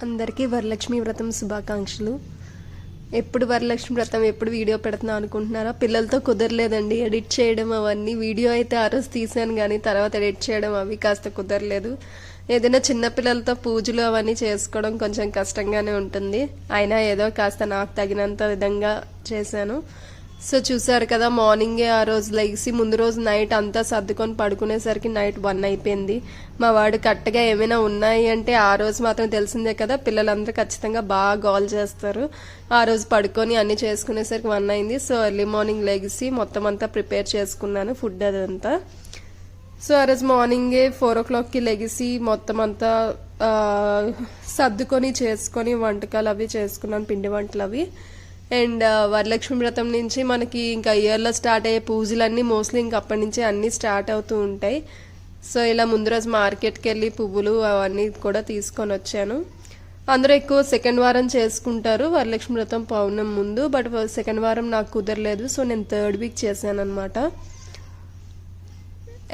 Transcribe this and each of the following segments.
అందరికీ వరలక్ష్మి వ్రతం శుభాకాంక్షలు. ఎప్పుడు వరలక్ష్మి వ్రతం ఎప్పుడు వీడియో పెడుతున్నా అనుకుంటున్నారా? పిల్లలతో కుదరలేదండి ఎడిట్ చేయడం అవన్నీ. వీడియో అయితే ఆ రోజు తీసాను కానీ తర్వాత ఎడిట్ చేయడం అవి కాస్త కుదరలేదు. ఏదైనా చిన్నపిల్లలతో పూజలు అవన్నీ చేసుకోవడం కొంచెం కష్టంగానే ఉంటుంది. అయినా ఏదో కాస్త నాకు తగినంత విధంగా చేశాను. సో చూసారు కదా, మార్నింగే ఆ రోజు లెగిసి ముందు రోజు నైట్ అంతా సర్దుకొని పడుకునేసరికి నైట్ 1 అయిపోయింది. మా వాడు కరెక్ట్గా ఏమైనా ఉన్నాయి అంటే ఆ రోజు మాత్రం తెలిసిందే కదా, పిల్లలందరూ ఖచ్చితంగా బాగా గోల్ చేస్తారు. ఆ రోజు పడుకొని అన్ని చేసుకునేసరికి 1 అయింది. సో ఎర్లీ మార్నింగ్ లెగిసి మొత్తం అంతా ప్రిపేర్ చేసుకున్నాను ఫుడ్ అదంతా. సో ఆ రోజు మార్నింగే 4 o'clockకి లెగిసి మొత్తం అంతా సర్దుకొని చేసుకొని వంటకాలు అవి చేసుకున్నాను, పిండి వంటలు అవి. అండ్ వరలక్ష్మి వ్రతం నుంచి మనకి ఇంకా ఇయర్లో స్టార్ట్ అయ్యే పూజలన్నీ మోస్ట్లీ ఇంకా అప్పటి నుంచి అన్నీ స్టార్ట్ అవుతూ ఉంటాయి. సో ఇలా ముందు రోజు మార్కెట్కి వెళ్ళి పువ్వులు అవన్నీ కూడా తీసుకొని వచ్చాను. అందరూ ఎక్కువ సెకండ్ వారం చేసుకుంటారు వరలక్ష్మి వ్రతం పౌర్ణమి ముందు, బట్ సెకండ్ వారం నాకు కుదరలేదు. సో నేను 3rd week చేశాను అనమాట.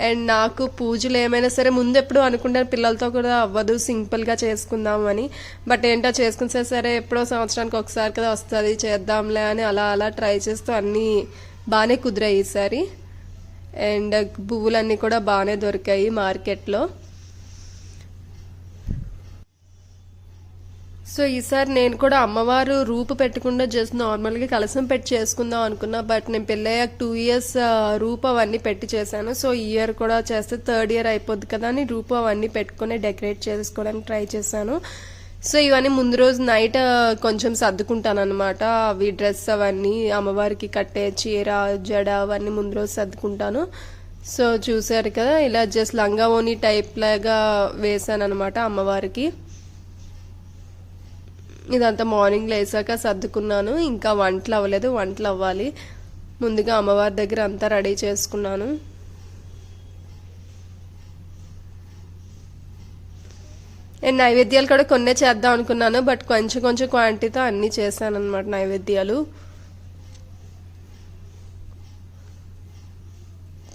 అండ్ నాకు పూజలు ఏమైనా సరే ముందు ఎప్పుడు అనుకుంటాను పిల్లలతో కూడా అవ్వదు, సింపుల్గా చేసుకుందాం అని. బట్ ఏంటో చేసుకుంటే సరే ఎప్పుడో సంవత్సరానికి ఒకసారి కదా వస్తుంది, చేద్దాంలే అని అలా అలా ట్రై చేస్తూ అన్నీ బాగానే కుదిరాయి ఈసారి. అండ్ పువ్వులన్నీ కూడా బాగానే దొరికాయి మార్కెట్లో. సో ఈసారి నేను కూడా అమ్మవారు రూపు పెట్టకుండా జస్ట్ నార్మల్గా కలసం పెట్టి చేసుకుందాం అనుకున్నా. బట్ నేను పెళ్ళయ్యాక 2 years రూపు అవన్నీ పెట్టి చేశాను. సో ఈ ఇయర్ కూడా చేస్తే 3rd year అయిపోద్ది కదా అని రూపు అవన్నీ పెట్టుకుని డెకరేట్ చేసుకోవడానికి ట్రై చేశాను. సో ఇవన్నీ ముందు రోజు నైట్ కొంచెం సర్దుకుంటాను అనమాట. అవి డ్రెస్ అవన్నీ అమ్మవారికి కట్టే చీర జడ అవన్నీ ముందు రోజు సర్దుకుంటాను. సో చూసారు కదా, ఇలా జస్ట్ లంగా ఓని టైప్ లాగా వేసాను అనమాట అమ్మవారికి. ఇదంతా మార్నింగ్ లేసాక సర్దుకున్నాను. ఇంకా వంటలు అవ్వలేదు, వంటలు అవ్వాలి. ముందుగా అమ్మవారి దగ్గర అంతా రెడీ చేసుకున్నాను. నేను నైవేద్యాలు కూడా కొన్నే చేద్దాం అనుకున్నాను, బట్ కొంచెం కొంచెం క్వాంటిటీతో అన్నీ చేశాను అనమాట నైవేద్యాలు.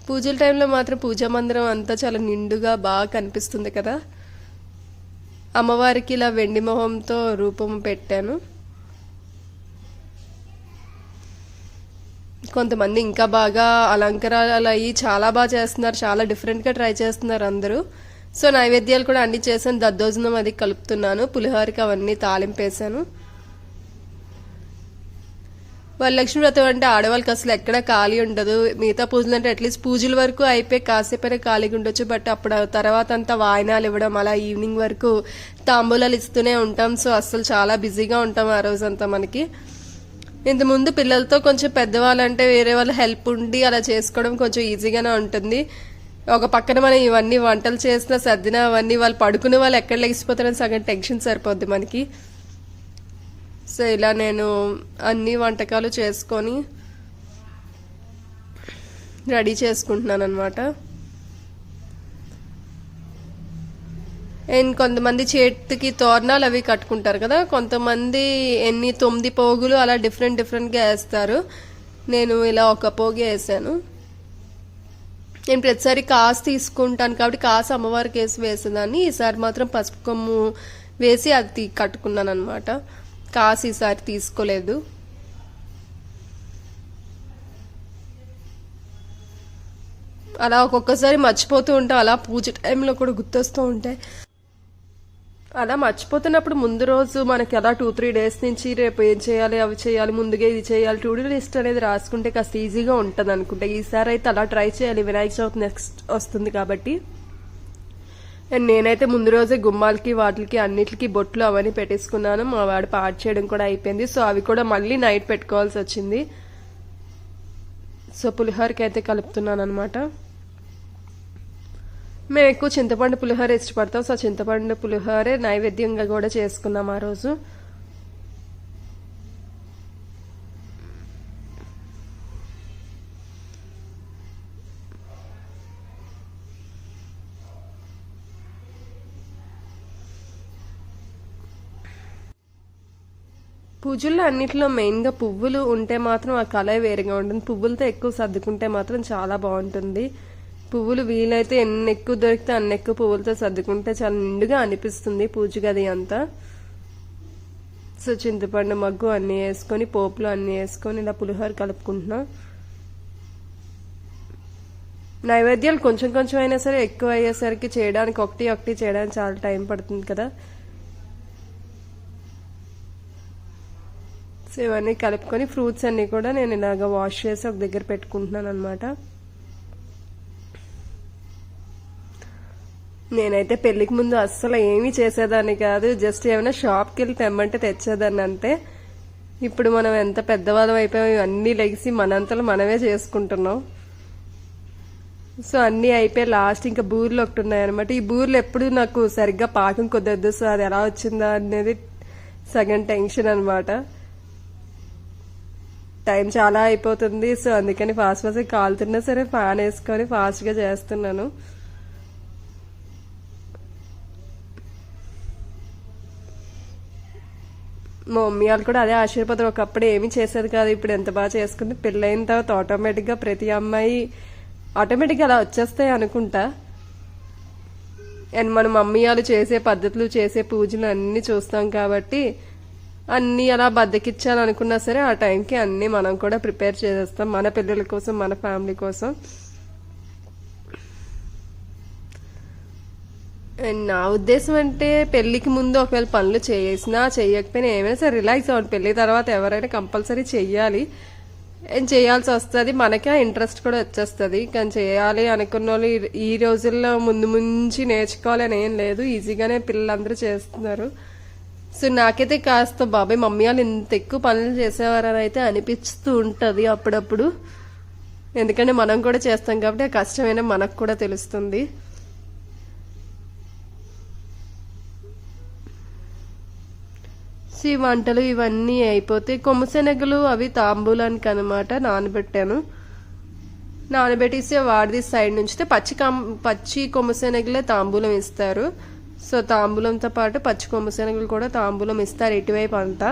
పూజల టైంలో మాత్రం పూజా మందిరం అంతా చాలా నిండుగా బాగా కనిపిస్తుంది కదా. అమ్మవారికి ఇలా వెండి మొహంతో రూపం పెట్టాను. కొంతమంది ఇంకా బాగా అలంకరాలు అయ్యి చాలా బాగా చేస్తున్నారు, చాలా డిఫరెంట్గా ట్రై చేస్తున్నారు అందరూ. సో నైవేద్యాలు కూడా అన్ని చేశాను. దద్దోజనం అది కలుపుతున్నాను, పులిహోరకి అవన్నీ తాలింపేశాను. వరలక్ష్మి వ్రతం అంటే ఆడవాళ్ళకి అసలు ఎక్కడ ఖాళీ ఉండదు. మిగతా పూజలు అంటే అట్లీస్ట్ పూజల వరకు అయిపోయి కాసేపైనా ఖాళీగా ఉండొచ్చు. బట్ అప్పుడు తర్వాత అంతా వాయినాలు ఇవ్వడం, అలా ఈవినింగ్ వరకు తాంబూలాలు ఇస్తూనే ఉంటాం. సో అసలు చాలా బిజీగా ఉంటాం ఆ రోజంతా మనకి. ఇంతకుముందు పిల్లలతో కొంచెం పెద్దవాళ్ళంటే వేరే వాళ్ళ హెల్ప్ ఉండి అలా చేసుకోవడం కొంచెం ఈజీగానే ఉంటుంది. ఒక పక్కన మనం ఇవన్నీ వంటలు చేసిన సర్దిన అవన్నీ వాళ్ళు పడుకునే వాళ్ళు ఎక్కడ లెగిసిపోతారని సగం టెన్షన్ సరిపోద్ది మనకి. సో ఇలా నేను అన్ని వంటకాలు చేసుకొని రెడీ చేసుకుంటున్నాను అనమాట. అండ్ కొంతమంది చేతికి తోరణాలు అవి కట్టుకుంటారు కదా, కొంతమంది 9 పోగులు అలా డిఫరెంట్గా వేస్తారు. నేను ఇలా ఒక పోగి వేసాను. నేను ప్రతిసారి కాసు తీసుకుంటాను కాబట్టి కాసు అమ్మవారికి వేసేదాన్ని. ఈసారి మాత్రం పసుపు కొమ్ము వేసి అది కట్టుకున్నాను అనమాట. కాసు ఈసారి తీసుకోలేదు. అలా ఒక్కొక్కసారి మర్చిపోతూ ఉంటాం, అలా పూజ టైంలో కూడా గుర్తొస్తూ ఉంటాయి. అలా మర్చిపోతున్నప్పుడు ముందు రోజు మనకి అలా 2-3 days నుంచి రేపు ఏం చేయాలి, అవి చేయాలి, ముందుగా ఇది చేయాలి, టు డూ లిస్ట్ అనేది రాసుకుంటే కాస్త ఈజీగా ఉంటుంది అనుకుంటా. ఈసారి అయితే అలా ట్రై చేయాలి, వినాయక చవితి నెక్స్ట్ వస్తుంది కాబట్టి. అండ్ నేనైతే ముందు రోజే గుమ్మాలకి వాటికి అన్నిటికీ బొట్లు అవన్నీ పెట్టేసుకున్నాను. మా వాడు పాడు చేయడం కూడా అయిపోయింది. సో అవి కూడా మళ్ళీ నైట్ పెట్టుకోవాల్సి వచ్చింది. సో పులిహోరకి అయితే కలుపుతున్నాను అనమాట. మేము ఎక్కువ చింతపండు పులిహోర ఇష్టపడతాం. సో చింతపండు పులిహోరే నైవేద్యంగా కూడా చేసుకున్నాం ఆ రోజు. పూజల్లో అన్నిటిలో మెయిన్గా పువ్వులు ఉంటే మాత్రం ఆ కళ వేరుగా ఉంటుంది. పువ్వులతో ఎక్కువ సర్దుకుంటే మాత్రం చాలా బాగుంటుంది. పువ్వులు వీలైతే ఎన్ని ఎక్కువ దొరికితే అన్ని ఎక్కువ పువ్వులతో సర్దుకుంటే చాలా నిండుగా అనిపిస్తుంది పూజ గది అంతా. సో చింతపండు మగ్గు అన్నీ వేసుకొని పోపులో అన్నీ వేసుకొని ఇలా పులిహోర కలుపుకుంటున్నాం. నైవేద్యాలు కొంచెం కొంచెం అయినా సరే ఎక్కువ అయ్యేసరికి చేయడానికి ఒకటి చేయడానికి చాలా టైం పడుతుంది కదా. సో ఇవన్నీ కలుపుకొని ఫ్రూట్స్ అన్నీ కూడా నేను ఇలాగ వాష్ చేసి ఒక దగ్గర పెట్టుకుంటున్నాను అనమాట. నేనైతే పెళ్లికి ముందు అస్సలు ఏమీ చేసేదాన్ని కాదు, జస్ట్ ఏమైనా షాప్కి వెళ్ళి తెమ్మంటే తెచ్చేదాన్ని అంతే. ఇప్పుడు మనం ఎంత పెద్దవాళ్ళం అయిపోయాం, ఇవన్నీ లెగిసి మనంతలో మనమే చేసుకుంటున్నాం. సో అన్నీ అయిపోయి లాస్ట్ ఇంకా బూరెలు ఒకటి ఉన్నాయన్నమాట. ఈ బూరెలు ఎప్పుడు నాకు సరిగ్గా పాకం కుదరదు, సో అది ఎలా వచ్చిందా అనేది సగం టెన్షన్ అనమాట. టైం చాలా అయిపోతుంది, సో అందుకని ఫాస్ట్గా కాలుతున్నా సరే ఫ్యాన్ వేసుకొని ఫాస్ట్గా చేస్తున్నాను. మా మమ్మీ వాళ్ళు కూడా అదే ఆశీర్వాదం. ఒకప్పుడు ఏమీ చేసేది కాదు, ఇప్పుడు ఎంత బాగా చేసుకుంటే పెళ్ళైన తర్వాత ఆటోమేటిక్గా ప్రతి అమ్మాయి ఆటోమేటిక్గా అలా వచ్చేస్తాయి అనుకుంటా. అండ్ మన మమ్మీ వాళ్ళు చేసే పద్ధతులు చేసే పూజలు అన్నీ చూస్తాం కాబట్టి అన్నీ అలా బద్దకిచ్చాలనుకున్నా సరే ఆ టైంకి అన్నీ మనం కూడా ప్రిపేర్ చేసేస్తాం మన పిల్లల కోసం, మన ఫ్యామిలీ కోసం. అండ్ నా ఉద్దేశం అంటే పెళ్లికి ముందు ఒకవేళ పనులు చేసినా చేయకపోయినా ఏమైనా సరే రిలాక్స్ అవ్వండి. పెళ్లి తర్వాత ఎవరైనా కంపల్సరీ చెయ్యాలి అండ్ చేయాల్సి వస్తుంది, మనకే ఆ ఇంట్రెస్ట్ కూడా వచ్చేస్తుంది. కానీ చేయాలి అనుకున్న వాళ్ళు ఈ రోజుల్లో ముందు ముంచి నేర్చుకోవాలి అని ఏం లేదు, ఈజీగానే పిల్లలందరూ చేస్తున్నారు. సో నాకైతే కాస్త బాబాయ్ మమ్మీ వాళ్ళు ఇంత ఎక్కువ పనులు చేసేవారని అయితే అనిపిస్తూ ఉంటుంది అప్పుడప్పుడు. ఎందుకంటే మనం కూడా చేస్తాం కాబట్టి ఆ కష్టమైనా మనకు కూడా తెలుస్తుంది. ఈ వంటలు ఇవన్నీ అయిపోతే కొమ్ముశనగలు అవి తాంబూలానికి అనమాట నానబెట్టాను. నానబెట్టేసి వాడిది సైడ్ నుంచి పచ్చి కొమ్ముశనగలే తాంబూలం ఇస్తారు. సో తాంబూలంతో పాటు పచ్చి కొమ్ముశనగలు కూడా తాంబూలం ఇస్తారు ఇటువైపు అంతా.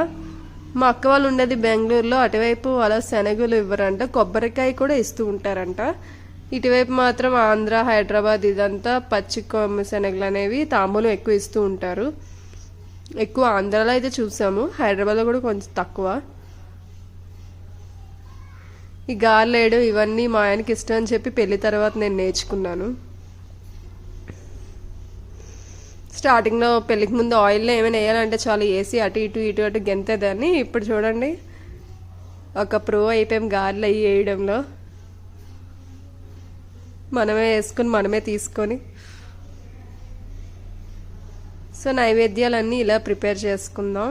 మా అక్క వాళ్ళు ఉండేది బెంగళూరులో, అటువైపు అలా శనగలు ఇవ్వరంట, కొబ్బరికాయ కూడా ఇస్తూ ఉంటారంట. ఇటువైపు మాత్రం ఆంధ్ర, హైదరాబాద్ ఇదంతా పచ్చి కొమ్ముశనగలు అనేవి తాంబూలం ఎక్కువ ఇస్తూ ఉంటారు. ఎక్కువ ఆంధ్రాలో అయితే చూసాము, హైదరాబాద్లో కూడా కొంచెం తక్కువ. ఈ గార్లేడు ఇవన్నీ మా ఆయనకి ఇష్టం అని చెప్పి పెళ్లి తర్వాత నేను నేర్చుకున్నాను. స్టార్టింగ్లో పెళ్లికి ముందు ఆయిల్లో ఏమైనా వేయాలంటే చాలా వేసి అటు ఇటు గెంతేదాన్ని. ఇప్పుడు చూడండి ఒక ప్రో అయిపోయాం గార్లు అయ్యి వేయడంలో. మనమే వేసుకొని మనమే తీసుకొని. సో నైవేద్యాలన్నీ ఇలా ప్రిపేర్ చేసుకుందాం.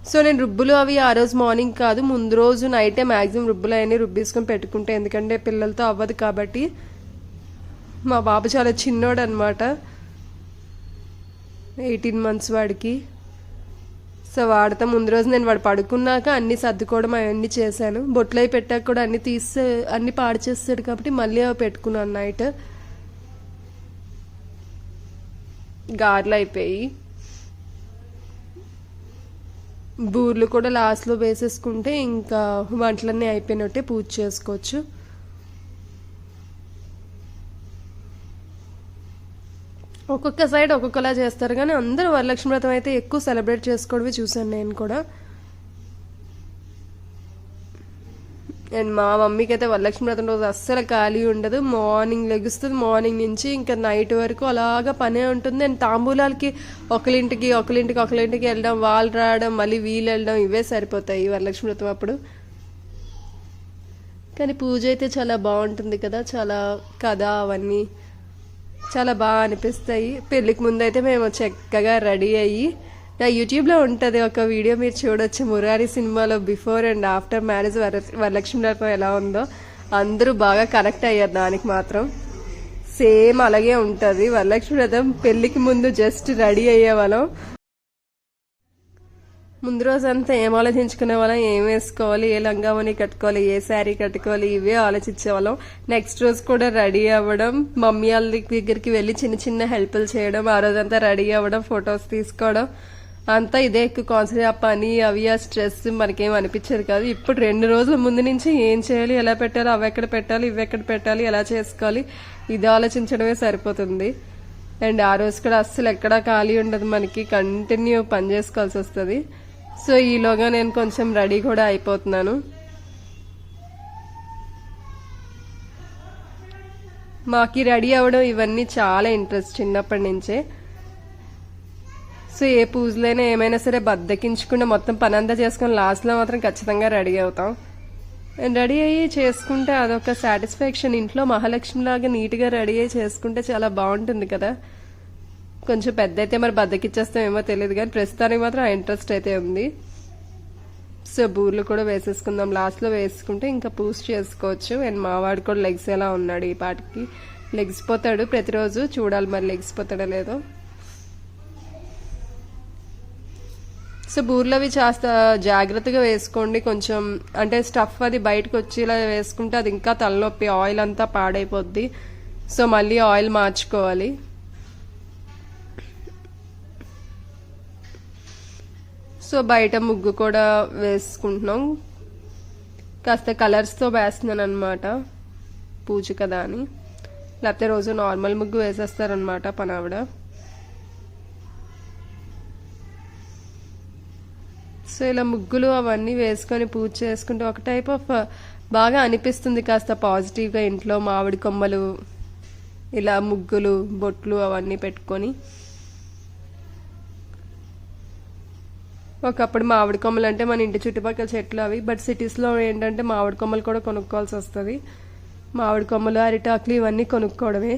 సో నేను రుబ్బులు అవి ఆ రోజు మార్నింగ్ కాదు ముందు రోజు నైటే మ్యాక్సిమం రుబ్బులు అవన్నీ రుబ్బేసుకొని పెట్టుకుంటే, ఎందుకంటే పిల్లలతో అవ్వదు కాబట్టి. మా బాబు చాలా చిన్నోడు అనమాట, 18 months వాడికి. సో వాడితో ముందు రోజు నేను వాడు పడుకున్నాక అన్ని సర్దుకోవడం అవన్నీ చేశాను. బొట్లు అవి పెట్టాక కూడా అన్ని పాడు చేస్తాడు కాబట్టి మళ్ళీ అవి పెట్టుకున్నాను నైట్. గారెలు అయిపోయి బూర్లు కూడా లాస్ట్లో వేసేసుకుంటే ఇంకా వంటలన్నీ అయిపోయినట్టే పూజ చేసుకోవచ్చు. ఒక్కొక్క సైడ్ ఒక్కొక్కలా చేస్తారు కానీ అందరూ వరలక్ష్మి వ్రతం అయితే ఎక్కువ సెలబ్రేట్ చేసుకోవడమే చూసాను నేను కూడా. అండ్ మా మమ్మీకి అయితే వరలక్ష్మి వ్రతం రోజు అస్సలు ఖాళీ ఉండదు. మార్నింగ్ లెగుస్తుంది, మార్నింగ్ నుంచి ఇంకా నైట్ వరకు అలాగా పనే ఉంటుంది. అండ్ తాంబూలాలకి ఒకరింటికి వెళ్ళడం, వాళ్ళు రావడం, మళ్ళీ వీళ్ళు వెళ్ళడం, ఇవే సరిపోతాయి వరలక్ష్మి వ్రతం అప్పుడు. కానీ పూజ అయితే చాలా బాగుంటుంది కదా, చాలా కథ అవన్నీ చాలా బాగా అనిపిస్తాయి. పెళ్ళికి ముందు అయితే మేము చక్కగా రెడీ అయ్యి, నా యూట్యూబ్లో ఉంటుంది ఒక వీడియో మీరు చూడొచ్చు, మురారి సినిమాలో before and after marriage Varalakshmi వ్రతం ఎలా ఉందో. అందరూ బాగా కనెక్ట్ అయ్యారు దానికి మాత్రం. సేమ్ అలాగే ఉంటుంది వరలక్ష్మి వ్రతం. పెళ్ళికి ముందు జస్ట్ రెడీ అయ్యేవాళ్ళం, ముందు రోజంతా ఏం ఆలోచించుకునే వాళ్ళం, ఏం వేసుకోవాలి, ఏ లంగామని కట్టుకోవాలి, ఏ శారీ కట్టుకోవాలి, ఇవే ఆలోచించేవాళ్ళం. నెక్స్ట్ రోజు కూడా రెడీ అవ్వడం, మమ్మీ వాళ్ళ దగ్గరికి వెళ్ళి చిన్న చిన్న హెల్ప్లు చేయడం, ఆ రోజంతా రెడీ అవ్వడం, ఫొటోస్ తీసుకోవడం, అంతా ఇదే ఎక్కువ కాన్సన్ట్రేట్. ఆ పని అవి ఆ స్ట్రెస్ మనకేం అనిపించేది కాదు. ఇప్పుడు 2 రోజుల ముందు నుంచి ఏం చేయాలి, ఎలా పెట్టాలి, అవి ఎక్కడ పెట్టాలి, ఇవి ఎక్కడ పెట్టాలి, ఎలా చేసుకోవాలి, ఇది ఆలోచించడమే సరిపోతుంది. అండ్ ఆ రోజు కూడా అస్సలు ఎక్కడా ఖాళీ ఉండదు, మనకి కంటిన్యూ పని చేసుకోవాల్సి వస్తుంది. సో ఈలోగా నేను కొంచెం రెడీ కూడా అయిపోతున్నాను. మాకి రెడీ అవ్వడం ఇవన్నీ చాలా ఇంట్రెస్ట్ చిన్నప్పటి నుంచే. సో ఏ పూజలైనా ఏమైనా సరే బద్దకించకుండా మొత్తం పని అంతా చేసుకుని లాస్ట్లో మాత్రం ఖచ్చితంగా రెడీ అవుతాం. అండ్ రెడీ అయ్యి చేసుకుంటే అదొక సాటిస్ఫాక్షన్. ఇంట్లో మహాలక్ష్మిలాగా నీట్గా రెడీ అయ్యి చేసుకుంటే చాలా బాగుంటుంది కదా. కొంచెం పెద్ద అయితే మరి బద్దకిచ్చేస్తామేమో తెలియదు, కానీ ప్రస్తుతానికి మాత్రం ఆ ఇంట్రెస్ట్ అయితే ఉంది. సో బూర్లు కూడా వేసేసుకుందాం, లాస్ట్లో వేసుకుంటే ఇంకా పూజ చేసుకోవచ్చు. అండ్ మావాడు కూడా లెగ్స్ ఎలా ఉన్నాడు, ఈ పాటికి లెగ్సిపోతాడు ప్రతిరోజు, చూడాలి మరి లెగ్సిపోతాడో లేదో. సో బూర్లు అవి చాలా జాగ్రత్తగా వేసుకోండి, కొంచెం అంటే స్టఫ్ అది బయటకు వచ్చేలా వేసుకుంటే అది ఇంకా తలనొప్పి, ఆయిల్ అంతా పాడైపోద్ది. సో మళ్ళీ ఆయిల్ మార్చుకోవాలి. సో బయట ముగ్గు కూడా వేసుకుంటున్నాం, కాస్త కలర్స్తో వేస్తున్నాను అనమాట, పూజ కదా అని. లేకపోతే రోజు నార్మల్ ముగ్గు వేసేస్తారనమాట పనావిడ. సో ఇలా ముగ్గులు అవన్నీ వేసుకొని పూజ చేసుకుంటే ఒక టైప్ ఆఫ్ బాగా అనిపిస్తుంది, కాస్త పాజిటివ్గా. ఇంట్లో మామిడి కొమ్మలు, ఇలా ముగ్గులు, బొట్లు అవన్నీ పెట్టుకొని. ఒకప్పుడు మామిడి కొమ్మలు అంటే మన ఇంటి చుట్టుపక్కల చెట్లు అవి, బట్ సిటీస్లో ఏంటంటే మామిడి కొమ్మలు కూడా కొనుక్కోవాల్సి వస్తుంది. మామిడి కొమ్మలు, అరిటాకులు ఇవన్నీ కొనుక్కోవడమే.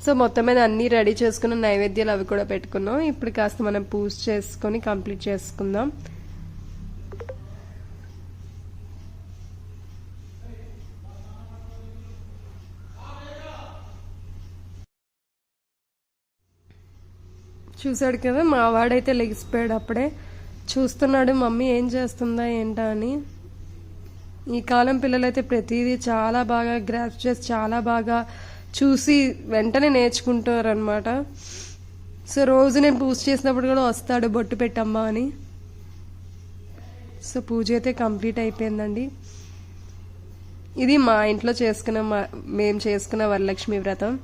సో మొత్తం మీద అన్నీ రెడీ చేసుకున్న నైవేద్యాలు అవి కూడా పెట్టుకున్నాం. ఇప్పుడు కాస్త మనం పూజ చేసుకొని కంప్లీట్ చేసుకుందాం. చూసాడు కదా మా వాడైతే లెగిసిపోయాడు, అప్పుడే చూస్తున్నాడు మమ్మీ ఏం చేస్తుందా ఏంటా అని. ఈ కాలం పిల్లలైతే ప్రతిదీ చాలా బాగా గ్రాస్ప్ చేసి చాలా బాగా చూసి వెంటనే నేర్చుకుంటారు అనమాట. సో రోజు నేను పూజ చేసినప్పుడు కూడా వస్తాడు బొట్టు పెట్టమ్మా అని. సో పూజ అయితే కంప్లీట్ అయిపోయిందండి. ఇది మా ఇంట్లో మేము చేసుకున్న వరలక్ష్మి వ్రతం.